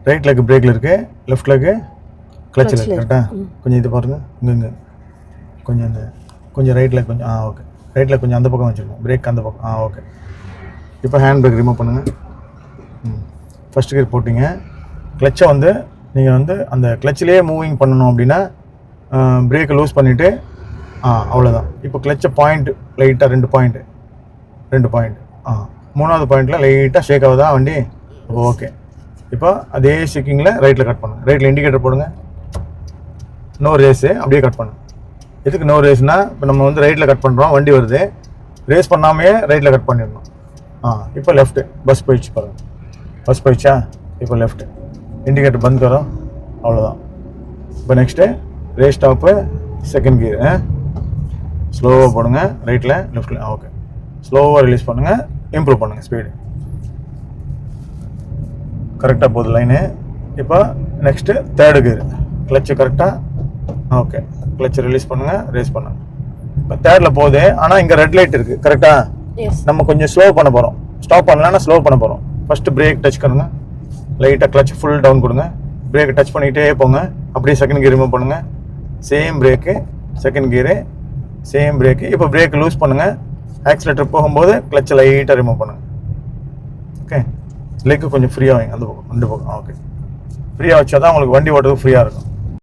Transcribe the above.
Right leg பிரேக்கில் இருக்குது, left leg கிளச்சில் இருக்குது. கரெக்டாக கொஞ்சம் இது பாருங்கள், இங்கே கொஞ்சம் இந்த கொஞ்சம் ரைட் லெக் கொஞ்சம் ஓகே, ரைட் லெக் கொஞ்சம் அந்த பக்கம் வச்சுருக்கோம், பிரேக் அந்த பக்கம் ஓகே. இப்போ ஹேண்ட் பிரேக் ரிமூவ் பண்ணுங்கள். ஃபஸ்ட் கியர் போட்டிங்க. கிளச்சை வந்து நீங்கள் வந்து அந்த கிளச்சிலே மூவிங் பண்ணணும் அப்படின்னா பிரேக்கை லூஸ் பண்ணிவிட்டு அவ்வளோதான். இப்போ கிளச்சை பாயிண்ட் லைட்டாக 2 பாயிண்ட் மூணாவது பாயிண்டில் லைட்டாக ஷேக் ஆகுதா வண்டி? இப்போ ஓகே. இப்போ அதே ஷேக்கிங்கில் ரைட்டில் கட் பண்ணுங்கள். ரைட்டில் இண்டிகேட்டர் போடுங்க. நோ ரேஸு, அப்படியே கட் பண்ணுங்க. எதுக்கு நோ ரேஸ்னால், இப்போ நம்ம வந்து ரைட்டில் கட் பண்ணுறோம், வண்டி வருது, ரேஸ் பண்ணாமையே ரைட்டில் கட் பண்ணிடணும். இப்போ லெஃப்ட்டு பஸ் போயிடுச்சு பாருங்கள், பஸ் போயிடுச்சா? இப்போ லெஃப்ட்டு இண்டிகேட்டர் பந்த் வரும், அவ்வளோதான். இப்போ next race stop, second gear ஸ்லோவாக போடுங்க, ரைட்டில் லெஃப்ட்டில் ஓகே. ஸ்லோவாக ரிலீஸ் பண்ணுங்கள், இம்ப்ரூவ் பண்ணுங்கள் ஸ்பீடு. கரெக்டாக போகுது லைனு. இப்போ நெக்ஸ்ட்டு தேர்டு கியர், கிளச்சு கரெக்டாக ஓகே. கிளச்சை ரிலீஸ் பண்ணுங்கள், ரேஸ் பண்ணுங்கள். இப்போ தேர்டில் போகுது, ஆனால் இங்கே ரெட் லைட் இருக்குது. கரெக்டாக நம்ம கொஞ்சம் ஸ்லோ பண்ண போகிறோம். ஸ்டாப் பண்ணலான்னா ஸ்லோ பண்ண போகிறோம். ஃபஸ்ட்டு பிரேக் டச் பண்ணுங்க, லைட்டாக கிளச் ஃபுல் டவுன் கொடுங்க, பிரேக்கை டச் பண்ணிக்கிட்டே போங்க. அப்படியே செகண்ட் கியர் ரிமூவ் பண்ணுங்கள், same brake, second gear same brake. இப்போ பிரேக் லூஸ் பண்ணுங்கள், ஆக்சிலேட்டர் போகும்போது கிளச்சை லைட்டாக ரிமூவ் பண்ணுங்கள். ஓகே, லெக்கு கொஞ்சம் ஃப்ரீயாக வைங்க, அந்த பக்கம் 2 பக்கம் ஓகே. ஃப்ரீயாக வச்சா தான் உங்களுக்கு வண்டி ஓட்டுறது ஃப்ரீயாக இருக்கும்.